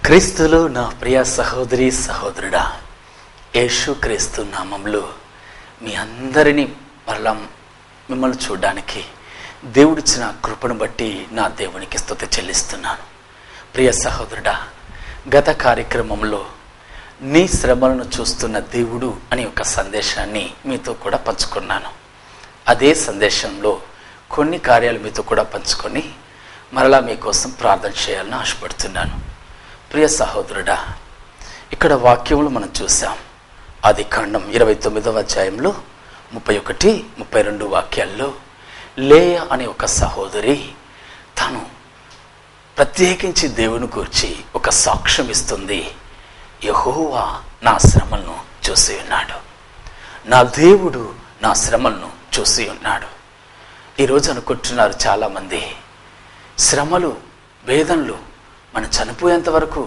క్రీస్తులో నా ప్రియ సహోదరి సహోదరుడా, యేసు క్రీస్తు నామంలో మీ అందరినీ మరలా మిమ్మల్ని చూడడానికి దేవుడిచ్చిన కృపను బట్టి నా దేవునికి స్తుతి చెల్లిస్తున్నాను. ప్రియ సహోదరుడా, గత కార్యక్రమంలో నీ శ్రమలను చూస్తున్న దేవుడు అని ఒక సందేశాన్ని మీతో కూడా పంచుకున్నాను. అదే సందేశంలో కొన్ని కార్యాలు మీతో కూడా పంచుకొని మరలా మీకోసం ప్రార్థన చేయాలని ఆశపడుతున్నాను. ప్రియ సహోదరుడా, ఇక్కడ వాక్యములు మనం చూసాం. ఆదికాండం 29వ అధ్యాయంలో 31, 32 వాక్యాల్లో లేయా అనే ఒక సహోదరి తను ప్రత్యేకించి దేవుని గురించి ఒక సాక్ష్యం ఇస్తుంది. యెహోవా నా శ్రమలను చూసి ఉన్నాడు, నా దేవుడు నా శ్రమలను చూసి ఉన్నాడు. ఈరోజు అనుకుంటున్నారు చాలామంది, శ్రమలు వేదనలు మనం చనిపోయేంత వరకు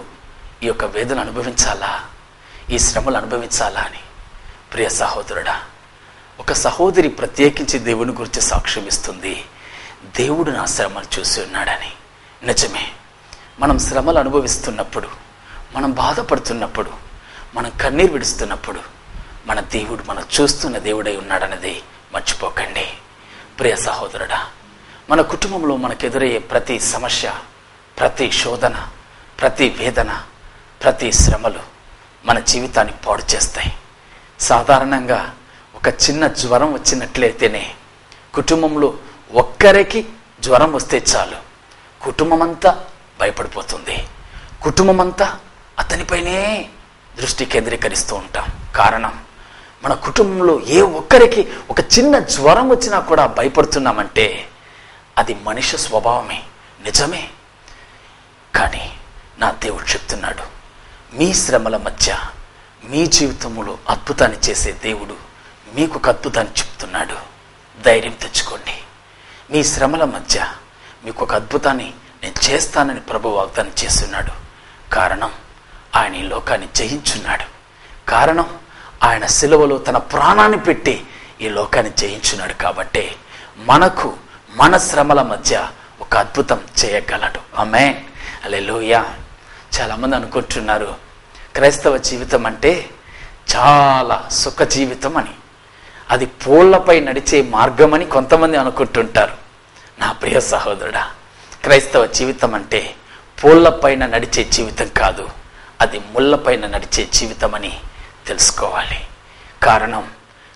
ఈ యొక్క వేదన అనుభవించాలా, ఈ శ్రమలు అనుభవించాలా అని. ప్రియ సహోదరుడా, ఒక సహోదరి ప్రత్యేకించి దేవుని గురించి సాక్ష్యం ఇస్తుంది, దేవుడు నా శ్రమలు చూసి ఉన్నాడని. నిజమే, మనం శ్రమలు అనుభవిస్తున్నప్పుడు, మనం బాధపడుతున్నప్పుడు, మనం కన్నీరు విడుస్తున్నప్పుడు మన దేవుడు మనం చూస్తున్న దేవుడై ఉన్నాడన్నది మర్చిపోకండి. ప్రియ సహోదరుడా, మన కుటుంబంలో మనకు ఎదురయ్యే ప్రతి సమస్య, ప్రతి శోధన, ప్రతి వేదన, ప్రతి శ్రమలు మన జీవితాన్ని పాడు చేస్తాయి. సాధారణంగా ఒక చిన్న జ్వరం వచ్చినట్లయితేనే, కుటుంబంలో ఒక్కరికి జ్వరం వస్తే చాలు కుటుంబం అంతా భయపడిపోతుంది, కుటుంబం అంతా అతనిపైనే దృష్టి కేంద్రీకరిస్తూ ఉంటాం. కారణం, మన కుటుంబంలో ఏ ఒక్కరికి ఒక చిన్న జ్వరం వచ్చినా కూడా భయపడుతున్నామంటే అది మనిషి స్వభావమే. నిజమే, కానీ నా దేవుడు చెప్తున్నాడు, మీ శ్రమల మధ్య మీ జీవితంలో అద్భుతాన్ని చేసే దేవుడు మీకు ఒక అద్భుతాన్ని చెప్తున్నాడు. ధైర్యం తెచ్చుకోండి. మీ శ్రమల మధ్య మీకు ఒక అద్భుతాన్ని నేను చేస్తానని ప్రభు వాగ్దానం చేస్తున్నాడు. కారణం, ఆయన ఈ లోకాన్ని జయించున్నాడు. కారణం, ఆయన సిలువలో తన ప్రాణాన్ని పెట్టి ఈ లోకాన్ని జయించున్నాడు. కాబట్టి మనకు మన శ్రమల మధ్య ఒక అద్భుతం చేయగలడు. ఆమేన్, హల్లెలూయా. చాలామంది అనుకుంటున్నారు క్రైస్తవ జీవితం అంటే చాలా సుఖ జీవితం అని, అది పూలపై నడిచే మార్గం అని కొంతమంది అనుకుంటుంటారు. నా ప్రియ సహోదరుడా, క్రైస్తవ జీవితం అంటే పూలపైన నడిచే జీవితం కాదు, అది ముళ్ళపైన నడిచే జీవితం అని తెలుసుకోవాలి. కారణం,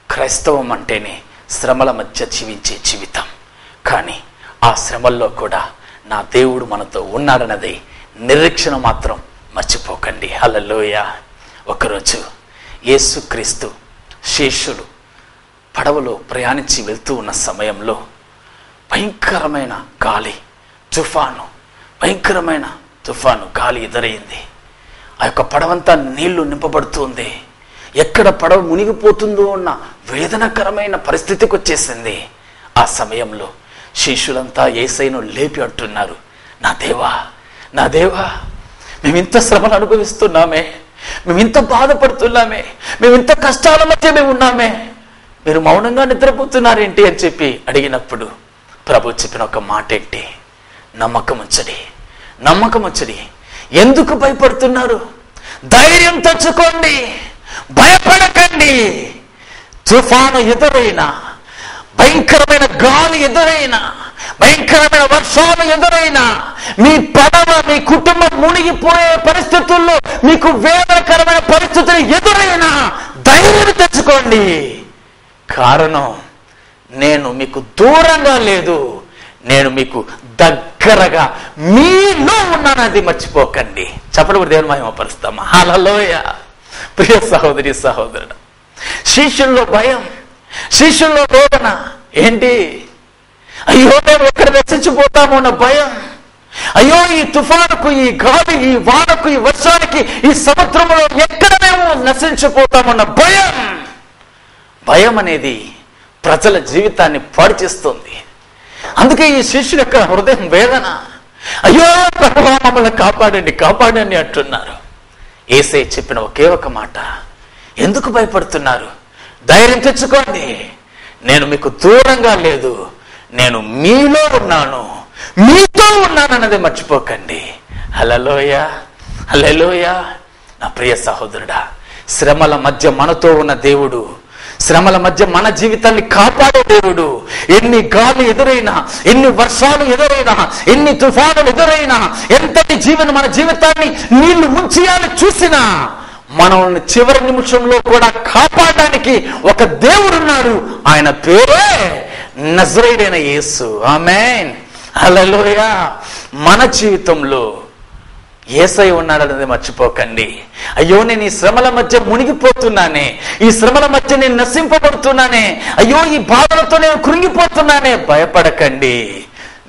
క్రైస్తవం అంటేనే శ్రమల మధ్య జీవించే జీవితం. కానీ ఆ శ్రమల్లో కూడా నా దేవుడు మనతో ఉన్నాడన్నది నిరీక్షణ మాత్రం మర్చిపోకండి. హల్లెలూయా. ఒకరోజు యేసుక్రీస్తు శిష్యులు పడవలో ప్రయాణించి వెళ్తూ ఉన్న సమయంలో భయంకరమైన గాలి, భయంకరమైన తుఫాను గాలి ఎదురైంది. ఆ యొక్క పడవంతా నీళ్లు నింపబడుతుంది. ఎక్కడ పడవ మునిగిపోతుందో అన్న వేదనకరమైన పరిస్థితికి వచ్చేసింది. ఆ సమయంలో శిష్యులంతా యేసయ్యను లేపి అంటున్నారు, నా దేవా, నా దేవా, మేమింత శ్రమను అనుభవిస్తున్నామే, మేమింత బాధపడుతున్నామే, మేమింత కష్టాల మధ్య మేము ఉన్నామే, మీరు మౌనంగా నిద్రపోతున్నారేంటి అని చెప్పి అడిగినప్పుడు ప్రభు చెప్పిన ఒక మాట ఏంటి? నమ్మకం ఉంచడి. ఎందుకు భయపడుతున్నారు? ధైర్యం తెచ్చుకోండి, భయపడకండి. తుఫాను ఎదురైనా, భయంకరమైన గాలి ఎదురైనా, భయంకరమైన వర్షాలు ఎదురైనా, మీ పడవ, మీ కుటుంబం మునిగిపోయే పరిస్థితుల్లో, మీకు వేదనకరమైన పరిస్థితులు ఎదురైనా ధైర్యం తెచ్చుకోండి. కారణం, నేను మీకు దూరంగా లేదు, నేను మీకు దగ్గరగా మీలో ఉన్నానది మర్చిపోకండి. చెప్పడం దేవుని మహిమపరుస్తామా? హల్లెలూయా. ప్రియ సహోదరి సహోదరుడు, శిష్యుల్లో భయం, శిష్యుల్లో వేదన ఏంటి? అయ్యో, మేము ఎక్కడ నశించిపోతామో అన్న భయం. అయ్యో, ఈ తుఫానుకు, ఈ గాలి, ఈ వానకు, ఈ వర్షానికి, ఈ సముద్రంలో ఎక్కడ మేము నశించిపోతామన్న భయం అనేది ప్రజల జీవితాన్ని పాడు చేస్తుంది. అందుకే ఈ శిష్యుల యొక్క హృదయం వేదన. అయ్యో ప్రభువా, మమ్మల్ని కాపాడండి అంటున్నారు. యేసయ్య చెప్పిన ఒకే ఒక మాట, ఎందుకు భయపడుతున్నారు? ధైర్యం తెచ్చుకోండి, నేను మీకు దూరంగా లేదు, నేను మీలో ఉన్నాను, మీతో ఉన్నానన్నది మర్చిపోకండి. హల్లెలూయా. హల్లెలూయా. నా ప్రియ సహోదరుడా, శ్రమల మధ్య మనతో ఉన్న దేవుడు, శ్రమల మధ్య మన జీవితాన్ని కాపాడే దేవుడు. ఎన్ని గాలి ఎదురైనా, ఎన్ని వర్షాలు ఎదురైనా, ఎన్ని తుఫానులు ఎదురైనా, ఎంతటి మన జీవితాన్ని నీళ్లు ముంచేయాలని చూసినా మనల్ని చివరి నిమిషంలో కూడా కాపాడడానికి ఒక దేవుడు ఉన్నాడు. ఆయన పేరే నజరేయుడైన యేసు. ఆమేన్, హల్లెలూయా. మన జీవితంలో యేసయ్య ఉన్నాడనేది మర్చిపోకండి. అయ్యో, నేను ఈ శ్రమల మధ్య మునిగిపోతున్నానే, ఈ శ్రమల మధ్య నేను నశింపబడుతున్నానే, అయ్యో ఈ బాధలతో నేను కృంగిపోతున్నానే, భయపడకండి.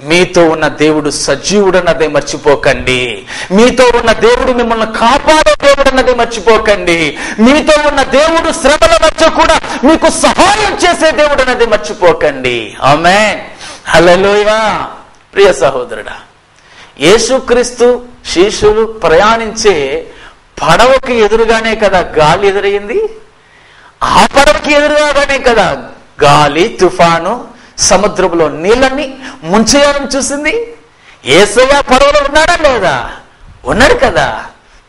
మీతో ఉన్న దేవుడు సజీవుడు అన్నదే మర్చిపోకండి. మీతో ఉన్న దేవుడు మిమ్మల్ని కాపాడే దేవుడు అన్నదే మర్చిపోకండి. మీతో ఉన్న దేవుడు శ్రమల మధ్య కూడా మీకు సహాయం చేసే దేవుడు అన్నది మర్చిపోకండి. ఆమేన్, హల్లెలూయా. ప్రియ సహోదరుడా, యేసుక్రీస్తు శిష్యులు ప్రయాణించే పడవకి ఎదురుగానే కదా గాలి ఎదురైంది. ఆ పడవకి ఎదురుగానే కదా గాలి, తుఫాను, సముద్రంలో నీళ్ళని ముంచేయాలని చూసింది. యేసయ్య పడవలో ఉన్నాడా లేదా? ఉన్నాడు కదా.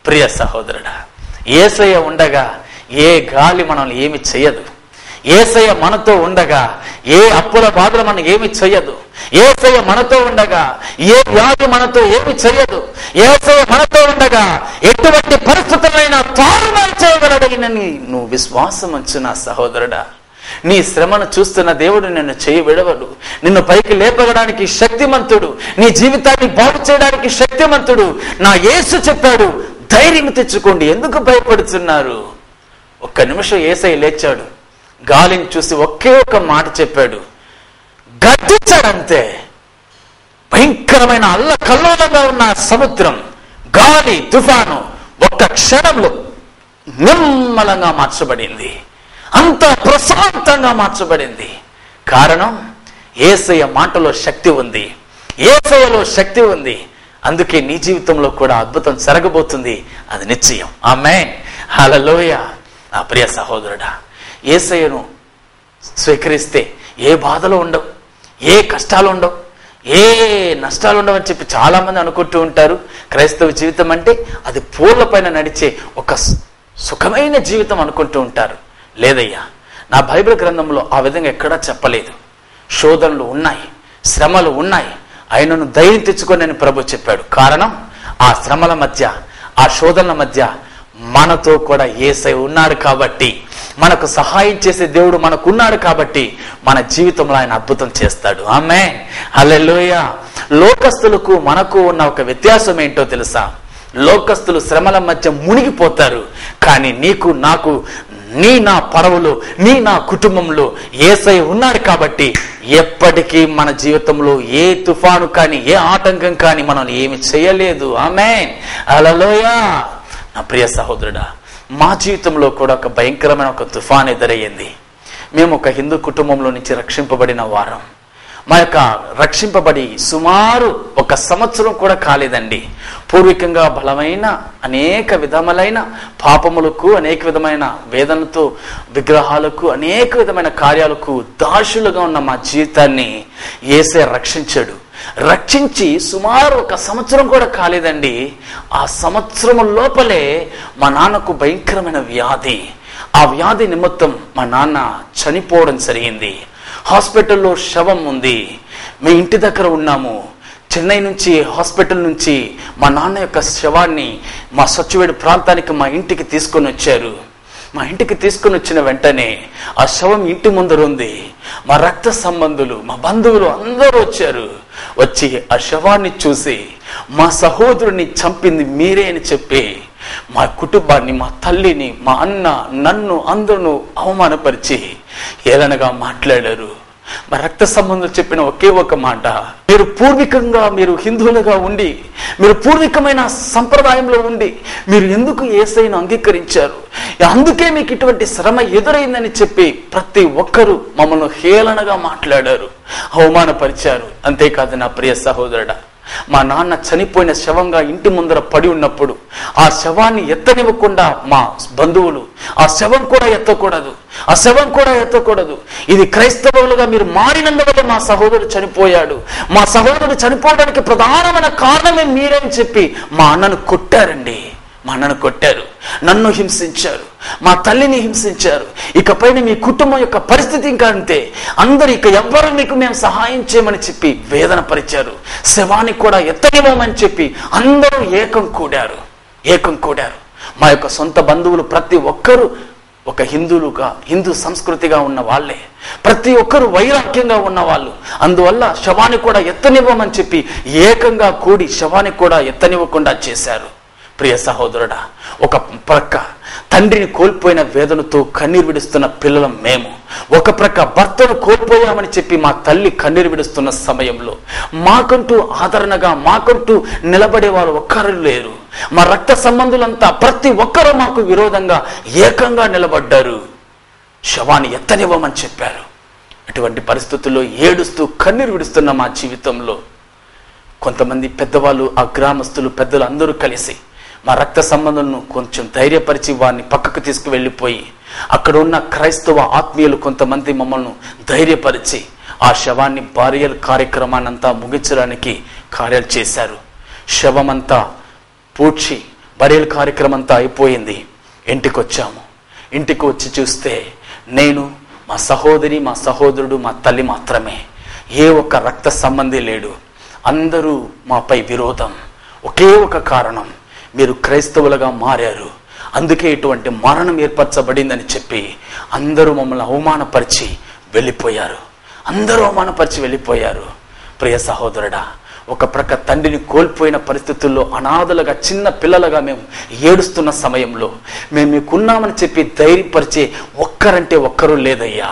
ప్రియ సహోదరుడా, యేసయ్య ఉండగా ఏ గాలి మనల్ని ఏమి చెయ్యదు. యేసయ్య మనతో ఉండగా ఏ అప్పుల బాధలు మనం ఏమి చెయ్యదు. యేసయ్య మనతో ఉండగా ఏ వ్యాధి మనతో ఏమి చెయ్యదు. యేసయ్య మనతో ఉండగా ఎటువంటి పరిస్థితులైనా తారుమారు చేయగలడని నువ్వు విశ్వాసం ఉంచు నా సహోదరుడా. నీ శ్రమను చూస్తున్న దేవుడు నిన్ను చేయి విడవడు. నిన్ను పైకి లేపడానికి శక్తిమంతుడు. నీ జీవితాన్ని బాగు చేయడానికి శక్తిమంతుడు. నా యేసు చెప్పాడు, ధైర్యం తెచ్చుకోండి, ఎందుకు భయపడుతున్నారు? ఒక్క నిమిషం యేసయ్య లేచాడు, గాలిని చూసి ఒకే ఒక మాట చెప్పాడు, గద్దించాడంతే. భయంకరమైన అల్లకల్లోలంగా ఉన్న సముద్రం, గాలి, తుఫాను ఒక్క క్షణంలో నిమ్మలంగా మార్చబడింది. అంత ప్రశాంతంగా మార్చబడింది. కారణం, యేసయ్య మాటలో శక్తి ఉంది, యేసయ్యలో శక్తి ఉంది. అందుకే నీ జీవితంలో కూడా అద్భుతం జరగబోతుంది, అది నిశ్చయం. ఆమేన్, హల్లెలూయా. నా ప్రియ సహోదరుడా, యేసయ్యను స్వీకరిస్తే ఏ బాధలు ఉండవు, ఏ కష్టాలు ఉండవు, ఏ నష్టాలు ఉండవు అని చెప్పి చాలా మంది అనుకుంటూ ఉంటారు. క్రైస్తవ జీవితం అంటే అది పూల పైన నడిచే ఒక సుఖమైన జీవితం అనుకుంటూ ఉంటారు. లేదయ్యా, నా బైబిల్ గ్రంథంలో ఆ విధంగా ఎక్కడా చెప్పలేదు. శోధనలు ఉన్నాయి, శ్రమలు ఉన్నాయి, ఆయనను ధైర్యం తెచ్చుకొని అని ప్రభు చెప్పాడు. కారణం, ఆ శ్రమల మధ్య, ఆ శోధనల మధ్య మనతో కూడా యేసయ్య ఉన్నాడు కాబట్టి, మనకు సహాయం చేసే దేవుడు మనకున్నాడు కాబట్టి మన జీవితంలో ఆయన అద్భుతం చేస్తాడు. ఆమేన్, హల్లెలూయా. లోకస్తులకు మనకు ఉన్న ఒక వ్యత్యాసం ఏంటో తెలుసా? లోకస్తులు శ్రమల మధ్య మునిగిపోతారు, కానీ నీకు నాకు, నా పడవలో, నా కుటుంబంలో యేసయ్య ఉన్నాడు కాబట్టి ఎప్పటికీ మన జీవితంలో ఏ తుఫాను కానీ, ఏ ఆటంకం కానీ మనం ఏమి చేయలేదు. ఆమేన్, హల్లెలూయా. నా ప్రియ సహోదరుడా, మా జీవితంలో కూడా ఒక భయంకరమైన ఒక తుఫాన్ ఎదురయ్యింది. మేము ఒక హిందూ కుటుంబంలో నుంచి రక్షింపబడిన వారం. మా యొక్క రక్షింపబడి సుమారు 1 సంవత్సరం కూడా కాలేదండి. పూర్వీకంగా బలమైన అనేక విధములైన పాపములకు, అనేక విధమైన వేదనతో, విగ్రహాలకు, అనేక విధమైన కార్యాలకు దాసులుగా ఉన్న మా జీవితాన్ని యేసయ్య రక్షించాడు. రక్షించి సుమారు 1 సంవత్సరం కూడా కాలేదండి. ఆ సంవత్సరం లోపలే మా నాన్నకు భయంకరమైన వ్యాధి. ఆ వ్యాధి నిమిత్తం మా నాన్న చనిపోవడం జరిగింది. హాస్పిటల్లో శవం ఉంది. మీ ఇంటి దగ్గర ఉన్నాము. చెన్నై నుంచి, హాస్పిటల్ నుంచి మా నాన్న యొక్క శవాన్ని మా సచ్చువేడు ప్రాంతానికి మా ఇంటికి తీసుకొని వచ్చారు. మా ఇంటికి తీసుకొని వచ్చిన వెంటనే ఆ శవం ఇంటి ముందర ఉంది. మా రక్త సంబంధులు, మా బంధువులు అందరూ వచ్చారు. వచ్చి ఆ శవాన్ని చూసి, మా సహోదరుని చంపింది మీరే అని చెప్పి మా కుటుంబాన్ని, మా తల్లిని, మా అన్న, నన్ను అందరూ అవమానపరిచి ఏలనగా మాట్లాడారు. మా రక్త సంబంధం చెప్పిన ఒకే ఒక మాట, మీరు పూర్వీకంగా, మీరు హిందువులుగా ఉండి, మీరు పూర్వీకమైన సంప్రదాయంలో ఉండి మీరు ఎందుకు యేసయ్యను అంగీకరించారు? అందుకే మీకు ఇటువంటి శ్రమ ఎదురైందని చెప్పి ప్రతి ఒక్కరూ మమ్మల్ని హేళనగా మాట్లాడారు, అవమానపరిచారు. అంతేకాదు నా ప్రియ సహోదరుడా, మా నాన్న చనిపోయిన శవంగా ఇంటి ముందర పడి ఉన్నప్పుడు ఆ శవాన్ని ఎత్తనివ్వకుండా మా బంధువులు, ఆ శవం కూడా ఎత్తకూడదు, ఆ శవం కూడా ఎత్తకూడదు, ఇది క్రైస్తవులుగా మీరు మారినందువల్ల మా సహోదరుడు చనిపోయాడు, మా సహోదరుడు చనిపోవడానికి ప్రధానమైన కారణమే మీరని చెప్పి మా అన్నను కొట్టారండి. మా అన్నను కొట్టారు, నన్ను హింసించారు, మా తల్లిని హింసించారు, ఇకపైన మీ కుటుంబం యొక్క పరిస్థితి ఇంకా అంతే, అందరూ ఇక ఎవ్వరూ మీకు మేము సహాయం చేయమని చెప్పి వేదన పరిచారు. శవాన్ని కూడా ఎత్తనివ్వమని చెప్పి అందరూ ఏకం కూడారు. మా యొక్క సొంత బంధువులు ప్రతి ఒక్కరూ ఒక హిందూ సంస్కృతిగా ఉన్న వాళ్ళే, ప్రతి ఒక్కరు వైరాగ్యంగా ఉన్నవాళ్ళు. అందువల్ల శవాన్ని కూడా ఎత్తనివ్వమని చెప్పి ఏకంగా కూడి శవాన్ని కూడా ఎత్తనివ్వకుండా చేశారు. ప్రియ సహోదరుడా, ఒక ప్రక్క తండ్రిని కోల్పోయిన వేదనతో కన్నీరు విడుస్తున్న పిల్లలం మేము, ఒక ప్రక్క భర్తను కోల్పోయామని చెప్పి మా తల్లి కన్నీరు విడుస్తున్న సమయంలో మాకంటూ ఆదరణగా, మాకంటూ నిలబడే వాళ్ళు ఒక్కరు లేరు. మా రక్త సంబంధులంతా ప్రతి ఒక్కరూ మాకు విరోధంగా ఏకంగా నిలబడ్డారు. శవాన్ని ఎత్తనివ్వమని చెప్పారు. అటువంటి పరిస్థితుల్లో ఏడుస్తూ కన్నీరు విడుస్తున్న మా జీవితంలో కొంతమంది పెద్దవాళ్ళు, ఆ గ్రామస్తులు పెద్దలు అందరూ కలిసి మా రక్త సంబంధులను కొంచెం ధైర్యపరిచి వారిని పక్కకు తీసుకువెళ్ళిపోయి అక్కడ ఉన్న క్రైస్తవ ఆత్మీయులు కొంతమంది మమ్మల్ని ధైర్యపరిచి ఆ శవాన్ని బారియల్ కార్యక్రమాన్ని అంతా ముగించడానికి కార్యాలు చేశారు. శవమంతా పూడ్చి బరియల్ కార్యక్రమం అంతా అయిపోయింది. ఇంటికి వచ్చాము. ఇంటికి వచ్చి చూస్తే నేను, మా సహోదరి, మా సహోదరుడు, మా తల్లి మాత్రమే. ఏ ఒక్క రక్త సంబంధి లేడు. అందరూ మాపై విరోధం. ఒకే ఒక కారణం, మీరు క్రైస్తవులుగా మారారు, అందుకే ఇటువంటి మరణం ఏర్పరచబడిందని చెప్పి అందరూ మమ్మల్ని అవమానపరిచి వెళ్ళిపోయారు. ప్రియ సహోదరుడా, ఒక ప్రక్క తండ్రిని కోల్పోయిన పరిస్థితుల్లో అనాథలుగా చిన్న పిల్లలుగా మేము ఏడుస్తున్న సమయంలో మేము మీకున్నామని చెప్పి ధైర్యపరిచే ఒక్కరంటే ఒక్కరూ లేదయ్యా.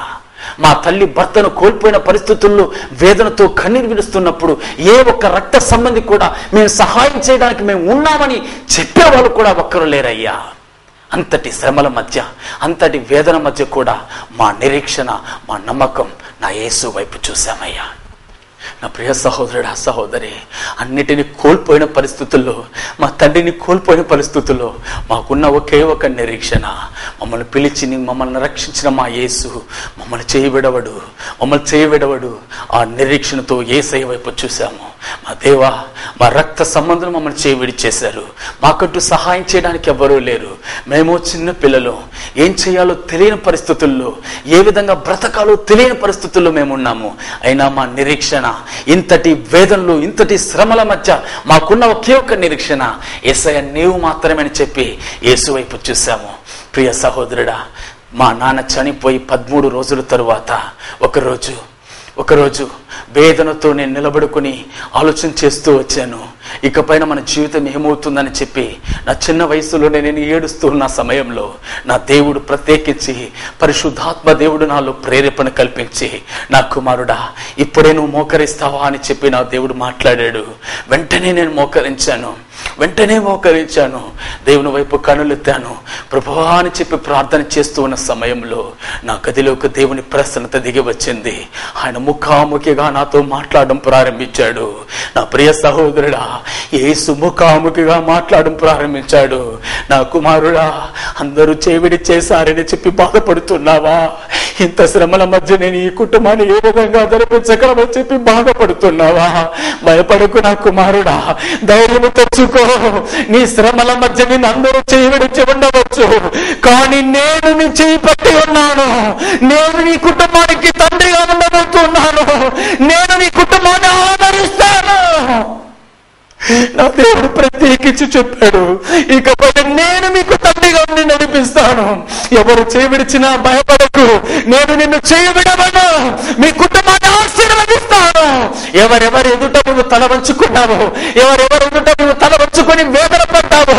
మా తల్లి భర్తను కోల్పోయిన పరిస్థితుల్లో వేదనతో కన్నీరు విడుస్తున్నప్పుడు ఏ ఒక్క రక్త సంబంధి కూడా మేము సహాయం చేయడానికి మేము ఉన్నామని చెప్పేవాళ్ళు కూడా ఒక్కరు లేరయ్యా. అంతటి శ్రమల మధ్య, అంతటి వేదన మధ్య కూడా మా నిరీక్షణ, మా నమ్మకం నా యేసు వైపు చూశామయ్యా. నా ప్రియ సహోదరుడా, సహోదరి, అన్నిటినీ కోల్పోయిన పరిస్థితుల్లో, మా తండ్రిని కోల్పోయిన పరిస్థితుల్లో మాకున్న ఒకే ఒక నిరీక్షణ, మమ్మల్ని పిలిచి మమ్మల్ని రక్షించిన మా యేసు మమ్మల్ని చేయవిడవడు. ఆ నిరీక్షణతో యేసయ్య వైపు చూశాము. మా దేవా, మా రక్త సంబంధులు మమ్మల్ని చేయవిడి చేశారు. మాకంటూ సహాయం చేయడానికి ఎవ్వరూ లేరు. మేము చిన్న పిల్లలు, ఏం చేయాలో తెలియని పరిస్థితుల్లో, ఏ విధంగా బ్రతకాలో తెలియని పరిస్థితుల్లో మేమున్నాము. అయినా మా నిరీక్షణ ఇంతటి వేదనలు, ఇంతటి శ్రమల మధ్య మాకున్న ఒకే ఒక నిరీక్షణ, యేసయ్య నీవు మాత్రమే అని చెప్పి యేసు వైపు చూశాము. ప్రియ సహోదరుడా, మా నాన్న చనిపోయి 13 రోజుల తరువాత ఒకరోజు వేదనతో నేను నిలబడుకుని ఆలోచన చేస్తూ వచ్చాను. ఇకపైన మన జీవితం ఏమవుతుందని చెప్పి నా చిన్న వయసులోనే నేను ఏడుస్తూ ఉన్న సమయంలో నా దేవుడు ప్రత్యేకించి, పరిశుద్ధాత్మ దేవుడు నాలో ప్రేరేపణ కల్పించి, నా కుమారుడా ఇప్పుడే నువ్వు మోకరిస్తావా అని చెప్పి నా దేవుడు మాట్లాడాడు. వెంటనే నేను మోకరించాను. దేవుని వైపు కనులెత్తాను. ప్రభువా అని చెప్పి ప్రార్థన చేస్తూ ఉన్న సమయంలో నా గదిలోకి దేవుని ప్రసన్నత దిగి వచ్చింది. ఆయన ముఖాముఖిగా నాతో మాట్లాడడం ప్రారంభించాడు. నా ప్రియ సహోదరుడా, యేసు ముఖాముఖిగా మాట్లాడడం ప్రారంభించాడు. నా కుమారుడా, అందరూ చేవిడి చేశారని చెప్పి బాధపడుతున్నావా? ఇంత శ్రమల మధ్య నేను ఈ కుటుంబాన్ని ఏ విధంగా జరిపించగలమని చెప్పి బాధపడుతున్నావా? భయపడకు నా కుమారుడా, ధైర్యం తెచ్చుకో. నీ శ్రమల మధ్య నేను అందరూ చేయి విడిచి ఉండవచ్చు, కానీ నేను నీ చేయి పట్టి ఉన్నాను. నేను నీ కుటుంబానికి తండ్రిగా ఉండబోతున్నాను. నేను నీ కుటుంబాన్ని ఆదరిస్తాను. నా దేవుడు ప్రత్యేకించి చెప్పాడు, ఇకపై నేను మీకు తండ్రిగా ఉండి నడిపిస్తాను. ఎవరు చేయి విడిచినా భయపడకు, నేను నిన్ను చేయి విడవను. మీ కుటుంబాన్ని ఆశీర్వదిస్తాను. ఎవరెవరు ఎదుట నువ్వు తల వంచుకున్నావు, ఎవరెవరు ఎదుట నువ్వు తల వంచుకొని వేదన పడ్డావు,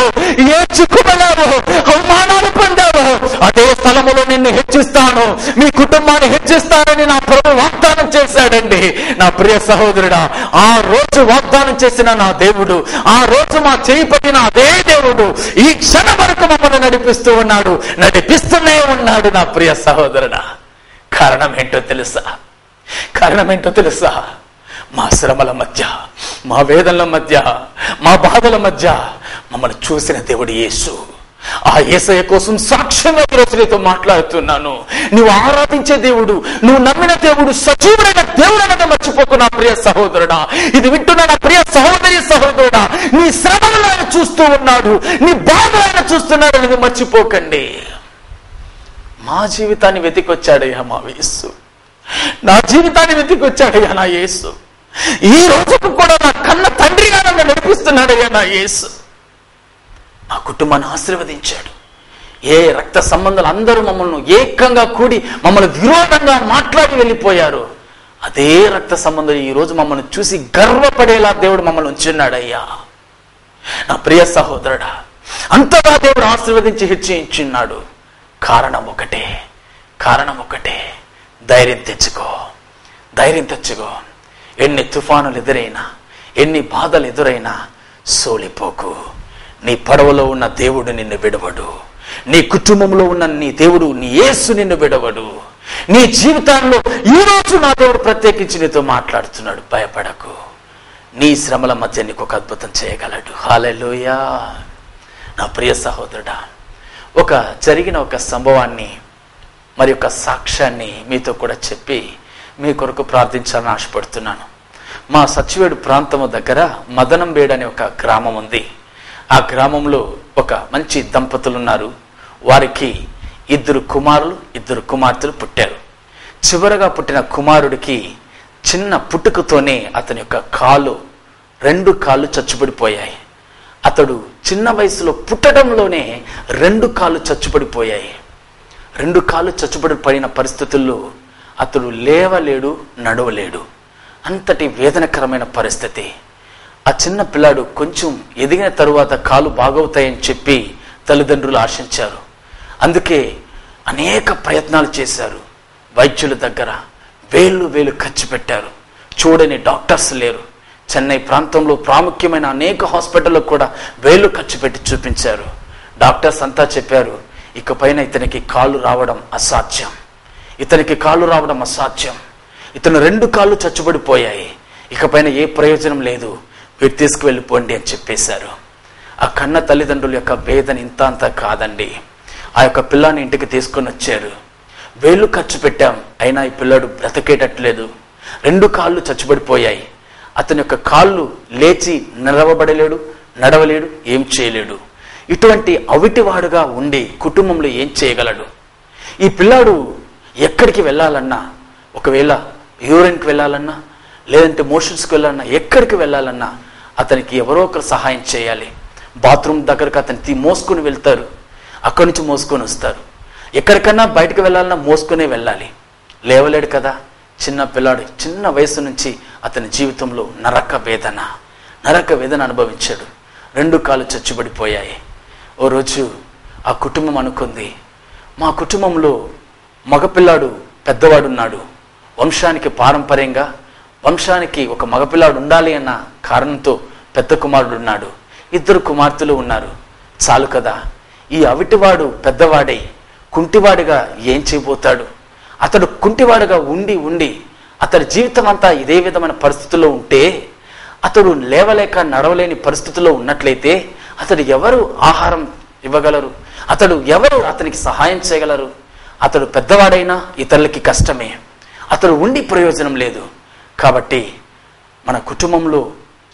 ఏడ్చుకున్నావు, అవమానాలు పొందావు, అదే స్థలములో నిన్ను హెచ్చిస్తాను, మీ కుటుంబాన్ని హెచ్చిస్తానని నా ప్రభు వాగ్దానం చేశాడండి. నా ప్రియ సహోదరుడా, ఆ రోజు వాగ్దానం చేసిన నా దేవుడు, ఆ రోజు మా చేయి పట్టిన అదే దేవుడు ఈ క్షణం వరకు మమ్మల్ని నడిపిస్తూనే ఉన్నాడు. నా ప్రియ సహోదరుడా, కారణం ఏంటో తెలుసా? మా శ్రమల మధ్య, మా వేదనల మధ్య, మా బాధల మధ్య మమ్మల్ని చూసిన దేవుడు యేసు. ఆ యేసయ్య కోసం సాక్ష్యంగా ఈరోజు నీతో మాట్లాడుతున్నాను. నువ్వు ఆరాధించే దేవుడు, నువ్వు నమ్మిన దేవుడు సజీవుడైన దేవుడు అన్నది మర్చిపోకు నా ప్రియ సహోదరుడా. ఇది వింటున్నా నా ప్రియ సహోదరి సహోదరుడా, నీ శ్రమలను ఆయన చూస్తూ ఉన్నాడు, నీ బాధలు ఆయన చూస్తున్నాడు అనేది మర్చిపోకండి. మా జీవితాన్ని వెతికొచ్చాడయ్యా మా యేసు, నా జీవితాన్ని వెతికొచ్చాడయ్యా నా యేసు. ఈ రోజుకు కూడా నా కన్న తండ్రిగా నన్ను నడిపిస్తున్నాడయ్యా నా యేసు. మా కుటుంబాన్ని ఆశీర్వదించాడు. ఏ రక్త సంబంధాలు అందరూ మమ్మల్ని ఏకంగా కూడి మమ్మల్ని విరోధంగా మాట్లాడి వెళ్ళిపోయారు, అదే రక్త సంబంధం ఈ రోజు మమ్మల్ని చూసి గర్వపడేలా దేవుడు మమ్మల్ని ఉంచున్నాడయ్యా. నా ప్రియ సహోదరుడా, అంతగా దేవుడు ఆశీర్వదించి హెచ్చించున్నాడు. కారణం ఒకటే, ధైర్యం తెచ్చుకో. ఎన్ని తుఫానులు ఎదురైనా, ఎన్ని బాధలు ఎదురైనా సోలిపోకు. నీ పడవలో ఉన్న దేవుడు నిన్ను విడవడు, నీ కుటుంబంలో ఉన్న నీ దేవుడు, నీ యేసు నిన్ను విడవడు. నీ జీవితాల్లో ఈరోజు నా దేవుడు ప్రత్యేకించి నీతో మాట్లాడుతున్నాడు. భయపడకు, నీ శ్రమల మధ్య నీకు ఒక అద్భుతం చేయగలడు. హల్లెలూయా. నా ప్రియ సహోదరుడా, జరిగిన ఒక సంభవాన్ని మరి ఒక సాక్ష్యాన్ని మీతో కూడా చెప్పి మీ కొరకు ప్రార్థించాలని ఆశపడుతున్నాను. మా సచివేడు ప్రాంతము దగ్గర మదనంబేడు అనే ఒక గ్రామం ఉంది. ఆ గ్రామంలో ఒక మంచి దంపతులు ఉన్నారు. వారికి 2 కుమారులు 2 కుమార్తెలు పుట్టారు. చివరగా పుట్టిన కుమారుడికి చిన్న పుట్టుకతోనే అతని యొక్క 2 కాళ్ళు చచ్చుబడిపోయాయి. అతడు చిన్న వయసులో పుట్టడంలోనే 2 కాళ్ళు చచ్చుబడిపోయాయి. 2 కాళ్ళు చచ్చుబడిపోయిన పరిస్థితుల్లో అతడు లేవలేడు, నడవలేడు. అంతటి వేదనకరమైన పరిస్థితి. ఆ చిన్న పిల్లాడు కొంచెం ఎదిగిన తరువాత కాలు బాగవుతాయని చెప్పి తల్లిదండ్రులు ఆశించారు. అందుకే అనేక ప్రయత్నాలు చేశారు. వైద్యుల దగ్గర వేలు ఖర్చు పెట్టారు. చూడని డాక్టర్స్ లేరు. చెన్నై ప్రాంతంలో ప్రాముఖ్యమైన అనేక హాస్పిటల్లో కూడా వేలు ఖర్చు పెట్టి చూపించారు. డాక్టర్స్ అంతా చెప్పారు, ఇకపైన ఇతనికి కాళ్ళు రావడం అసాధ్యం. ఇతను 2 కాళ్ళు చచ్చుబడిపోయాయి. ఇకపైన ఏ ప్రయోజనం లేదు, వీరు తీసుకువెళ్ళిపోండి అని చెప్పేశారు. ఆ కన్న తల్లిదండ్రుల యొక్క వేదన ఇంత అంతా కాదండి. ఆ యొక్క పిల్లాన్ని ఇంటికి తీసుకొని వచ్చారు. వేలు ఖర్చు పెట్టాం, అయినా ఈ పిల్లాడు బ్రతకేటట్లేదు. 2 కాళ్ళు చచ్చుబడిపోయాయి. అతని యొక్క కాళ్ళు లేచి నిలవబడలేడు, నడవలేడు, ఏం చేయలేడు. ఇటువంటి అవిటివాడుగా ఉండి కుటుంబంలో ఏం చేయగలడు? ఈ పిల్లాడు ఎక్కడికి వెళ్ళాలన్నా, ఒకవేళ యూరిన్కి వెళ్ళాలన్నా, లేదంటే మోషన్స్కి వెళ్ళాలన్నా, ఎక్కడికి వెళ్ళాలన్నా అతనికి ఎవరో ఒకరు సహాయం చేయాలి. బాత్రూమ్ దగ్గరకు అతన్ని మోసుకొని వెళ్తారు, అక్కడి నుంచి మోసుకొని వస్తారు. ఎక్కడికన్నా బయటకు వెళ్ళాలన్నా మోసుకునే వెళ్ళాలి. లేవలేడు కదా. చిన్న పిల్లాడు, చిన్న వయసు నుంచి అతని జీవితంలో నరక వేదన అనుభవించాడు. 2 కాళ్ళు చచ్చుబడిపోయాయి. ఓ రోజు ఆ కుటుంబం అనుకుంది, మా కుటుంబంలో మగపిల్లాడు పెద్దవాడున్నాడు. వంశానికి పారంపర్యంగా వంశానికి ఒక మగపిల్లాడు ఉండాలి అన్న కారణంతో పెద్ద కుమారుడు ఉన్నాడు. 2 కుమార్తెలు ఉన్నారు. చాలు కదా. ఈ అవిటివాడు పెద్దవాడై కుంటివాడిగా ఏం చేయబోతాడు? అతడు కుంటివాడుగా ఉండి అతడి జీవితం అంతా ఇదే విధమైన పరిస్థితుల్లో ఉంటే, అతడు లేవలేక నడవలేని పరిస్థితుల్లో ఉన్నట్లయితే అతడు ఎవరు ఆహారం ఇవ్వగలరు? అతడు ఎవరు అతనికి సహాయం చేయగలరు? అతడు పెద్దవాడైనా ఇతరులకి కష్టమే. అతడు ఉండి ప్రయోజనం లేదు. కాబట్టి మన కుటుంబంలో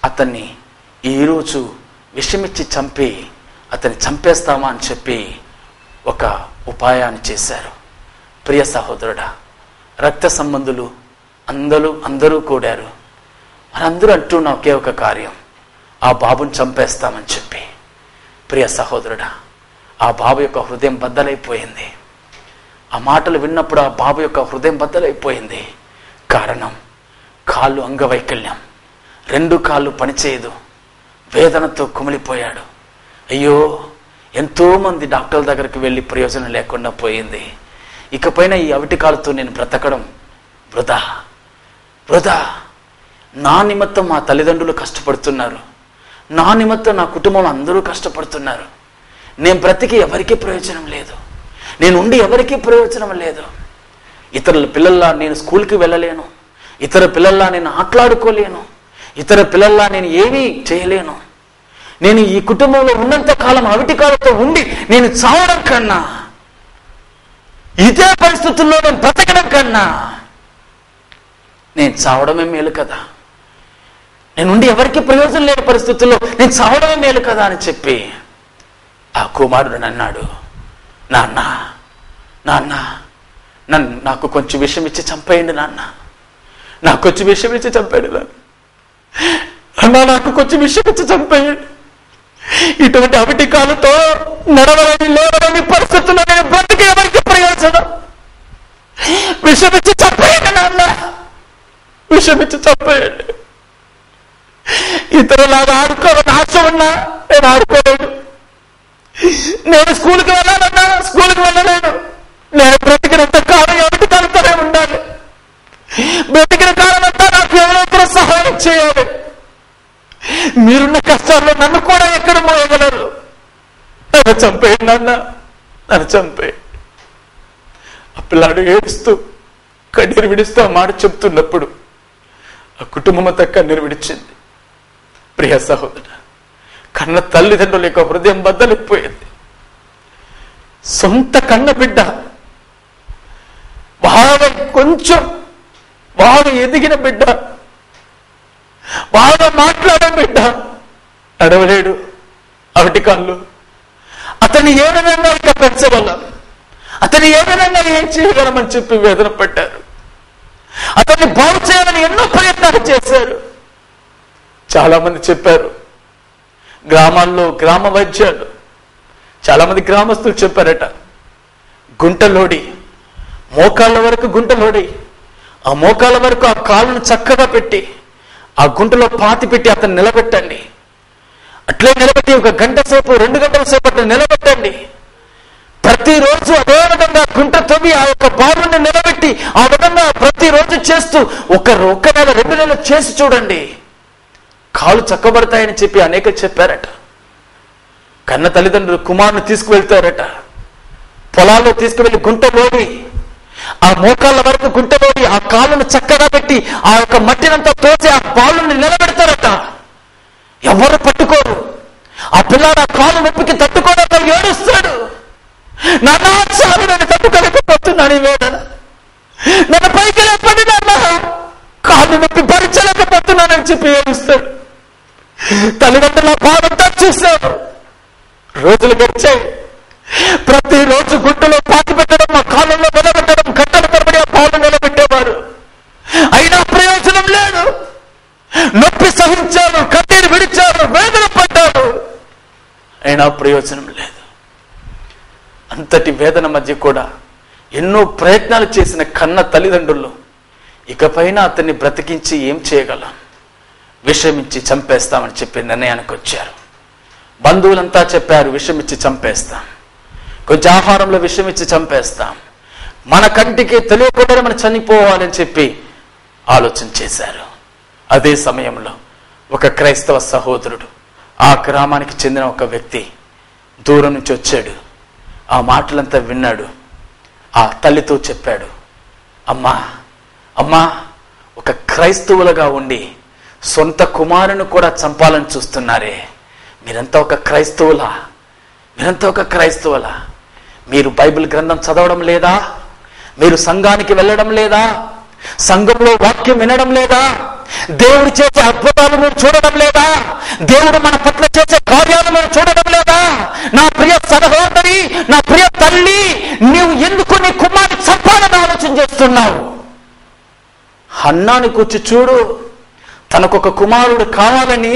అతన్ని ఈరోజు విషమిచ్చి చంపి అతన్ని చంపేస్తామా అని చెప్పి ఒక ఉపాయాన్ని చేశారు. ప్రియ సహోదరుడా, రక్త సంబంధులు అందరూ కూడారు. మనందరూ అంటున్న ఒకే ఒక కార్యం, ఆ బాబుని చంపేస్తామని చెప్పి. ప్రియ సహోదరుడా, ఆ బాబు యొక్క హృదయం బద్దలైపోయింది. ఆ మాటలు విన్నప్పుడు ఆ బాబు యొక్క హృదయం బద్దలైపోయింది. కారణం, కాళ్ళు అంగవైకల్యం, 2 కాళ్ళు పనిచేయదు. వేదనతో కుమిలిపోయాడు. అయ్యో, ఎంతోమంది డాక్టర్ల దగ్గరికి వెళ్ళి ప్రయోజనం లేకుండా పోయింది. ఇకపైన ఈ అవిటి కాళ్ళతో నేను బ్రతకడం వృధా. నా నిమిత్తం మా తల్లిదండ్రులు కష్టపడుతున్నారు, నా నిమిత్తం నా కుటుంబంలో అందరూ కష్టపడుతున్నారు. నేను బ్రతికి ఎవరికీ ప్రయోజనం లేదు, నేను ఉండి ఎవరికీ ప్రయోజనం లేదు. ఇతరుల పిల్లల్లా నేను స్కూల్కి వెళ్ళలేను, ఇతర పిల్లల్లా నేను ఆటలాడుకోలేను, ఇతర పిల్లల్లా నేను ఏమీ చేయలేను. నేను ఈ కుటుంబంలో ఉన్నంత కాలం అవిటికాలతో ఉండి నేను చావడం కన్నా, ఇదే పరిస్థితుల్లో నేను బ్రతకడం కన్నా నేను చావడమే మేలు కదా, నేనుండి ఎవరికి ప్రయోజనం లేని పరిస్థితుల్లో నేను చావడమే మేలు కదా అని చెప్పి ఆ కుమారుడు అన్నాడు, నాన్న నాన్న నాకు కొంచెం విషయం ఇచ్చి చంపేయండి నాన్న, నాకు కొంచెం విషయం ఇచ్చి చంపేయండి అన్నా, నాకు కొంచెం విషయం ఇచ్చి చంపేయండి. ఇటువంటి అవిటికాలతో నడవలని లేవని పరిస్థితుల్లో నేను బ్రతికి ఎవరికి ప్రయోజనం? విషయం ఇచ్చి చంపేయండి నాన్న, విషయం ఇచ్చి చంపేయండి. ఇతరులాగా ఆడుకోవాలని ఆశ ఉన్నా నేను ఆడుకోలేను, నేను స్కూల్కి వెళ్ళాలన్నా స్కూల్కి వెళ్ళలేను, నేను బ్రతికినంత కాలం అవిటికాలతోనే ఉండాలి, బ్రతికిన కాలం అంతా నాకు ఎవరైతే సహాయం చేయాలి. మీరున్న కష్టాల్లో నన్ను కూడా ఎక్కడ మోయగలరు? నన్ను చంపేయండి నాన్న, నన్ను చంపేయండి. ఆ పిల్లాడు ఏడుస్తూ కన్నీరు విడుస్తూ ఆ మాట చెప్తున్నప్పుడు ఆ కుటుంబం అంతా కన్నీరు విడిచింది. ప్రియ సహోదర, కన్న తల్లిదండ్రుల యొక్క హృదయం బద్దలిపోయింది. సొంత కన్న బిడ్డ బాగా ఎదిగిన బిడ్డ, బాగా మాట్లాడే బిడ్డ నడవలేడు అవిటికాళ్ళు. అతన్ని ఏ విధంగా ఇక పెంచగలం, అతన్ని ఏ విధంగా ఏం చేయగలమని చెప్పి వేదన పడ్డారు. అతన్ని బాగు చేయాలని ఎన్నో ప్రయత్నాలు చేశారు. చాలా మంది చెప్పారు, గ్రామాల్లో గ్రామ వైద్యాలు చాలా మంది గ్రామస్తులు చెప్పారట, గుంటలోడి మోకాళ్ళ వరకు గుంటలోడి, ఆ మోకాళ్ళ వరకు ఆ కాళ్ళను చక్కగా పెట్టి ఆ గుంటలో పాతి పెట్టి అతను నిలబెట్టండి, అట్లే నిలబెట్టి 1 గంట సేపు 2 గంటల సేపు అట్లా నిలబెట్టండి. ప్రతిరోజు అదే విధంగా గుంట తవ్వి ఆ యొక్క బాలుని నిలబెట్టి ఆ విధంగా ప్రతిరోజు చేస్తూ 1 నెల 2 నెలలు చేసి చూడండి, కాళ్ళు చక్కబడతాయని చెప్పి అనేక చెప్పారట. కన్న తల్లిదండ్రులు కుమారుని తీసుకువెళ్తారట, పొలాల్లో తీసుకువెళ్ళి గుంటలోడి ఆ మోకాళ్ళ వరకు గుంటలోడి ఆ కాళ్ళను చక్కగా పెట్టి ఆ యొక్క మట్టినంతా తోసి ఆ బాలుని నిలబెడతారట. ఎవరు పట్టుకోరు. ఆ పిల్లాడు ఆ కాలు నొప్పికి తట్టుకోలేక ఏడుస్తాడు, నాన్న చాలు, నేను తట్టుకోలేకపోతున్నాను, వేదన నన్ను పైకి లేపండి నాన్న, కాళ్ళు నొప్పి భరించలేకపోతున్నానని చెప్పి ఏడుస్తాడు. తల్లిదండ్రుల బాధంతా చూశారు. రోజులు గడిచాయి. ప్రతిరోజు గుంటలో పాతి పెట్టడం, ఆ కాలంలో నిలబెట్టడం, గంటల తరబడి ఆ పాలు నిలబెట్టేవారు. అయినా ప్రయోజనం లేదు. నొప్పి సహించారు, కన్నీరు విడిచారు, వేదన పడ్డారు, అయినా ప్రయోజనం లేదు. అంతటి వేదన మధ్య కూడా ఎన్నో ప్రయత్నాలు చేసిన కన్న తల్లిదండ్రులు ఇకపైన అతన్ని బ్రతికించి ఏం చేయగలం, విషమిచ్చి చంపేస్తామని చెప్పి నిర్ణయానికి వచ్చారు. బంధువులంతా చెప్పారు, విషమిచ్చి చంపేస్తాం, కొంచెం ఆహారంలో విషమిచ్చి చంపేస్తాం, మన కంటికి తెలియకుండానే మనం చనిపోవాలని చెప్పి ఆలోచన చేశారు. అదే సమయంలో ఒక క్రైస్తవ సహోదరుడు, ఆ గ్రామానికి చెందిన ఒక వ్యక్తి దూరం నుంచి వచ్చాడు. ఆ మాటలంతా విన్నాడు. ఆ తల్లితో చెప్పాడు, అమ్మా అమ్మా, ఒక క్రైస్తవులుగా ఉండి సొంత కుమారుని కూడా చంపాలని చూస్తున్నారే, మీరంతా ఒక క్రైస్తవులా? మీరంతా ఒక క్రైస్తవులా? మీరు బైబిల్ గ్రంథం చదవడం లేదా? మీరు సంఘానికి వెళ్ళడం లేదా? సంఘంలో వాక్యం వినడం లేదా? దేవుడు చేసే అద్భుతాలు మీరు చూడడం లేదా? దేవుడు మన పట్ల చేసే కార్యాలు మీరు చూడడం లేదా? నా ప్రియ సహోదరి, నా ప్రియ తల్లి, నీవు ఎందుకు నీ కుమారుని చంపాలని ఆలోచన చేస్తున్నావు? హన్నాని కూర్చి చూడు. తనకొక కుమారుడు కావాలని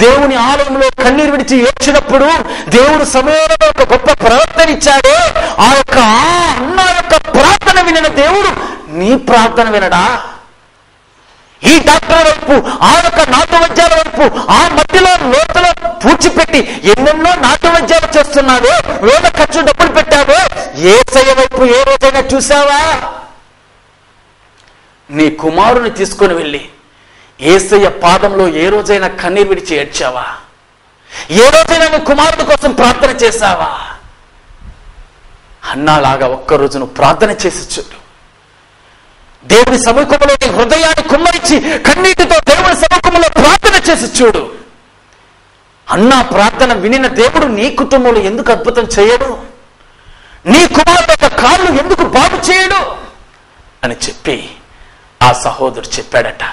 దేవుని ఆలయంలో కన్నీరు విడిచి ఏడ్చినప్పుడు దేవుడు సమయంలో ఒక గొప్ప ప్రార్థన ఇచ్చాడు. ఆ యొక్క అన్న యొక్క ప్రార్థన వినిన దేవుడు నీ ప్రార్థన వినడా? ఈ డాక్టర్ వైపు, ఆ యొక్క నాటు వైద్యాల వైపు, ఆ మధ్యలో లోతులో పూడ్చిపెట్టి ఎన్నెన్నో నాటు వైద్యాలు చేస్తున్నాడు, వేల ఖర్చు డబ్బులు పెట్టాడు. యేసయ్య వైపు ఏ రోజైనా చూసావా? నీ కుమారుని తీసుకొని వెళ్ళి యేసయ్య పాదంలో ఏ రోజైనా కన్నీరు విడిచి ఏడ్చావా? ఏ రోజైనా నీ కుమారుడి కోసం ప్రార్థన చేశావా? అన్నాలాగా ఒక్కరోజు నువ్వు ప్రార్థన చేసి చూడు. దేవుని సముఖంలో నీ హృదయాన్ని కుమ్మరించి కన్నీటితో దేవుని సముఖంలో ప్రార్థన చేసి చూడు. అన్నా ప్రార్థన వినిన దేవుడు నీ కుటుంబంలో ఎందుకు అద్భుతం చేయడు? నీ కుమారుడు యొక్క కాళ్ళు ఎందుకు బాగు చేయడు అని చెప్పి ఆ సహోదరుడు చెప్పాడట.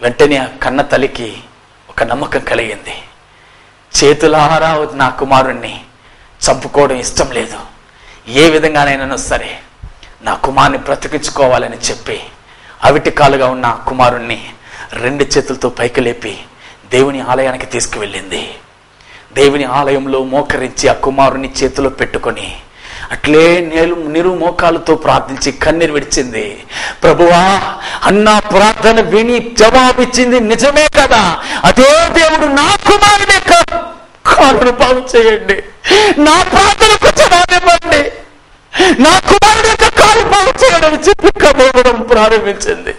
వెంటనే ఆ కన్న తల్లికి ఒక నమ్మకం కలిగింది. చేతులారా నా కుమారుణ్ణి చంపుకోవడం ఇష్టం లేదు, ఏ విధంగానైనా సరే నా కుమారుని బ్రతికించుకోవాలని చెప్పి అవిటి కాలుగా ఉన్న కుమారుణ్ణి 2 చేతులతో పైకి లేపి దేవుని ఆలయానికి తీసుకువెళ్ళింది. దేవుని ఆలయంలో మోకరించి ఆ కుమారుని చేతిలో పెట్టుకొని అట్లే నిరు మోకాలతో ప్రార్థించి కన్నీరు విడిచింది. ప్రభువా, అన్నా ప్రార్థన విని జవాబిచ్చింది నిజమే కదా, అదే దేవుడు నా కుమారుని కాలును బాగు చేయండి, నా ప్రార్థనకు జవాబివ్వండి, నా కుమారుడు యొక్క కాలు బాగు చేయడం చెప్పి కబోవడం ప్రారంభించింది.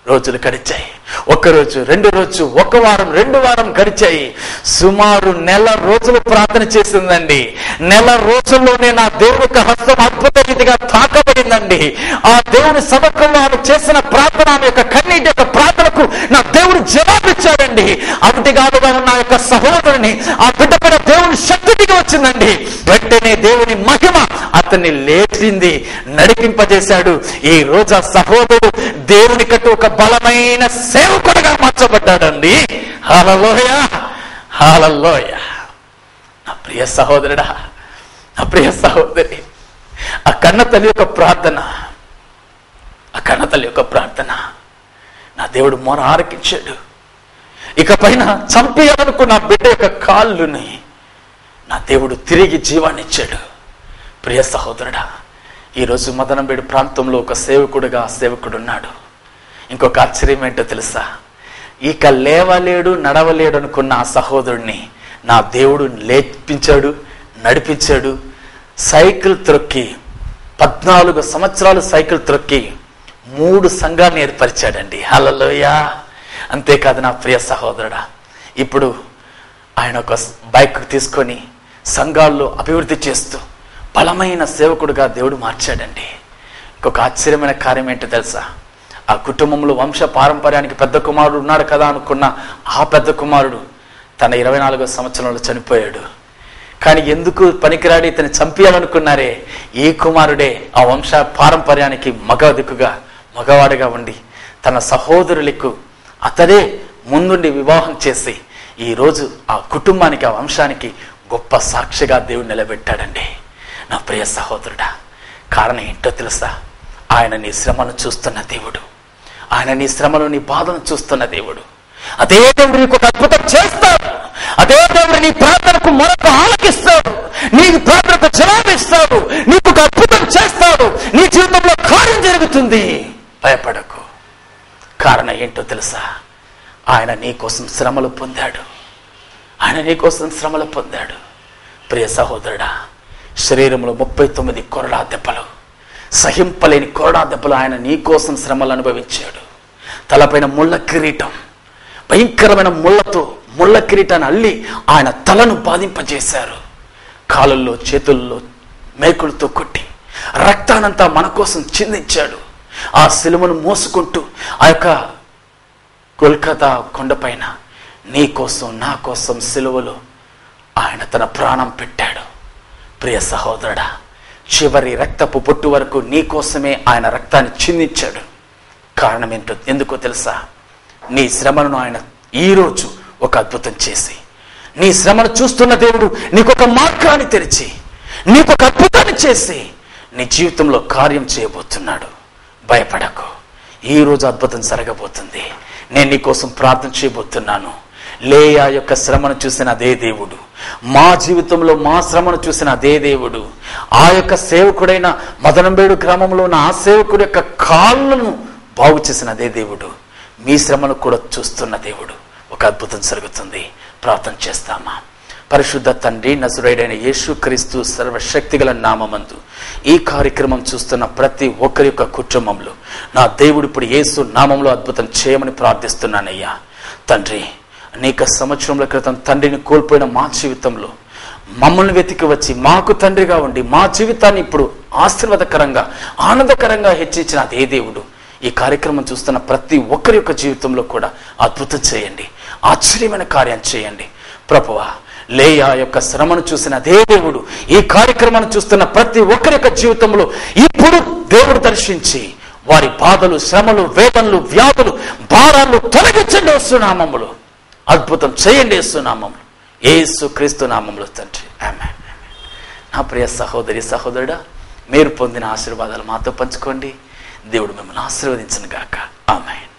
రోజులు గడిచాయి. 1 రోజు, 2 రోజు, 1 వారం, 2 వారం గడిచాయి. సుమారు 1 నెల రోజులు ప్రార్థన చేసిందండి. 1 నెల రోజుల్లోనే నా దేవుని యొక్క హస్తం అద్భుత రీతిగా తాకబడిందండి. ఆ దేవుని సభకంలో ఆమె చేసిన ప్రార్థన, ఆమె యొక్క కన్నీటి యొక్క ప్రార్థనకు నా దేవుడు జవాబిచ్చాడండి. అవిటిగాడుగా ఉన్న యొక్క సహోదరుని ఆ బిడ్డ పైన దేవుని శక్తి దిగి వచ్చిందండి. వెంటనే దేవుని మహిమ అతన్ని లేచింది, నడిపింపజేశాడు. ఈ రోజు ఆ సహోదరుడు దేవుని కట్టు ఒక బలమైన సేవకుడిగా మార్చబడ్డాడండి. హల్లెలూయా, హల్లెలూయా. నా ప్రియ సహోదరుడా, నా ప్రియ సహోదరి, ఆ కన్న తల్లి యొక్క ప్రార్థన, ఆ కన్న తల్లి యొక్క ప్రార్థన నా దేవుడు మొర ఆలకించాడు. ఇక పైన చంపేయాలనుకున్న బిడ్డ యొక్క కాళ్ళుని నా దేవుడు తిరిగి జీవాన్ని ఇచ్చాడు. ప్రియ సహోదరుడా, ఈరోజు మదనంబేడు ప్రాంతంలో ఒక సేవకుడుగా సేవకుడు ఉన్నాడు. ఇంకొక ఆశ్చర్యం ఏంటో తెలుసా? ఇక లేవలేడు, నడవలేడు అనుకున్న ఆ సహోదరుడిని నా దేవుడు లేపించాడు, నడిపించాడు. సైకిల్ త్రొక్కి 14 సంవత్సరాలు సైకిల్ త్రొక్కి 3 సంఘాలను ఏర్పరిచాడండి. హల్లెలూయా. అంతేకాదు నా ప్రియ సహోదరుడా, ఇప్పుడు ఆయన ఒక బైక్ తీసుకొని సంఘాల్లో అభివృద్ధి చేస్తూ బలమైన సేవకుడుగా దేవుడు మార్చాడండి. ఇంకొక ఆశ్చర్యమైన కార్యం ఏంటో తెలుసా? ఆ కుటుంబంలో వంశ పారంపర్యానికి పెద్ద కుమారుడు ఉన్నాడు కదా అనుకున్న ఆ పెద్ద కుమారుడు తన 24వ సంవత్సరంలో చనిపోయాడు. కానీ ఎందుకు పనికిరాడి ఇతన్ని చంపేయాలనుకున్నారే, ఈ కుమారుడే ఆ వంశ పారంపర్యానికి మగవాడిగా ఉండి తన సహోదరులకు అతడే ముందుండి వివాహం చేసి ఈరోజు ఆ కుటుంబానికి, ఆ వంశానికి గొప్ప సాక్షిగా దేవుడు నిలబెట్టాడండి. నా ప్రియ సహోదరుడా, కారణం ఏంటో తెలుసా? ఆయన నీ శ్రమను చూస్తున్న దేవుడు, ఆయన నీ శ్రమను, నీ బాధను చూస్తున్న దేవుడు. అదే దేవుడు నీకు ఒక అద్భుతం చేస్తాడు. అదే దేవుడు నీ ప్రార్థనకు మరొక ఆలకిస్తాడు, నీ ప్రార్థనకు జవాబిస్తాడు, నీకు ఒక అద్భుతం చేస్తాడు, నీ జీవితంలో కార్యం జరుగుతుంది. భయపడకు. కారణం ఏంటో తెలుసా? ఆయన నీ కోసం శ్రమలు పొందాడు, ఆయన నీ కోసం శ్రమలు పొందాడు. ప్రియ సహోదరుడా, శరీరంలో 39 కొరడా దెబ్బలు, సహింపలేని కొరడా దెబ్బలు ఆయన నీ కోసం శ్రమలు అనుభవించాడు. తలపైన ముళ్ళ కిరీటం, భయంకరమైన ముళ్ళ కిరీటాన్ని అల్లి ఆయన తలను బాధింపజేశారు. కాళ్ళల్లో, చేతుల్లో మేకులతో కొట్టి రక్తానంతా మన కోసం చిందించాడు. ఆ సిలువను మోసుకుంటూ ఆ యొక్క కోల్కతా కొండపైన నీ కోసం, నా కోసం సిలువలో ఆయన తన ప్రాణం పెట్టాడు. ప్రియ సహోదరుడా, చివరి రక్తపు పొట్టు వరకు నీ కోసమే ఆయన రక్తాన్ని చిందించాడు. కారణం ఏంటో ఎందుకో తెలుసా? నీ శ్రమను ఆయన ఈరోజు ఒక అద్భుతం చేసి, నీ శ్రమను చూస్తున్న దేవుడు నీకు ఒక మార్గాన్ని తెరిచి, నీకు ఒక అద్భుతాన్ని చేసి నీ జీవితంలో కార్యం చేయబోతున్నాడు. భయపడకు. ఈరోజు అద్భుతం జరగబోతుంది. నేను నీ కోసం ప్రార్థన చేయబోతున్నాను. లేయా యొక్క శ్రమను చూసిన అదే దేవుడు, మా జీవితంలో మా శ్రమను చూసిన అదే దేవుడు, ఆ యొక్క సేవకుడైన మదనంబేడు గ్రామంలో ఉన్న ఆ సేవకుడు యొక్క కాళ్ళను బాగు చేసిన అదే దేవుడు మీ శ్రమను కూడా చూస్తున్న దేవుడు. ఒక అద్భుతం జరుగుతుంది. ప్రార్థన చేస్తామా? పరిశుద్ధ తండ్రి, నజరేయుడైన యేసుక్రీస్తు సర్వశక్తిగల నామమందు ఈ కార్యక్రమం చూస్తున్న ప్రతి ఒక్కరి యొక్క కుటుంబంలో నా దేవుడు ఇప్పుడు యేసు నామంలో అద్భుతం చేయమని ప్రార్థిస్తున్నానయ్యా. తండ్రి, అనేక సంవత్సరముల క్రితం తండ్రిని కోల్పోయిన మా జీవితంలో మమ్మల్ని వెతికి వచ్చి మాకు తండ్రిగా ఉండి మా జీవితాన్ని ఇప్పుడు ఆశీర్వాదకరంగా, ఆనందకరంగా హెచ్చించిన అదే దేవుడు ఈ కార్యక్రమం చూస్తున్న ప్రతి ఒక్కరి యొక్క జీవితంలో కూడా అద్భుతం చేయండి, ఆశ్చర్యమైన కార్యం చేయండి. ప్రభువా, లేయా యొక్క శ్రమను చూసిన అదే దేవుడు ఈ కార్యక్రమాన్ని చూస్తున్న ప్రతి ఒక్కరి యొక్క జీవితంలో ఇప్పుడు దేవుడు దర్శించి వారి బాధలు, శ్రమలు, వేదనలు, వ్యాధులు, భారాలు తొలగించండి యేసునామములో. అద్భుతం చేయండి యేసునామములో, యేసు క్రీస్తు నామములో తండ్రి, ఆమేన్. నా ప్రియ సహోదరి సహోదరుడా, మీరు పొందిన ఆశీర్వాదాలు మాతో పంచుకోండి. దేవుడు మిమ్మల్ని ఆశీర్వదించును గాక. ఆమేన్.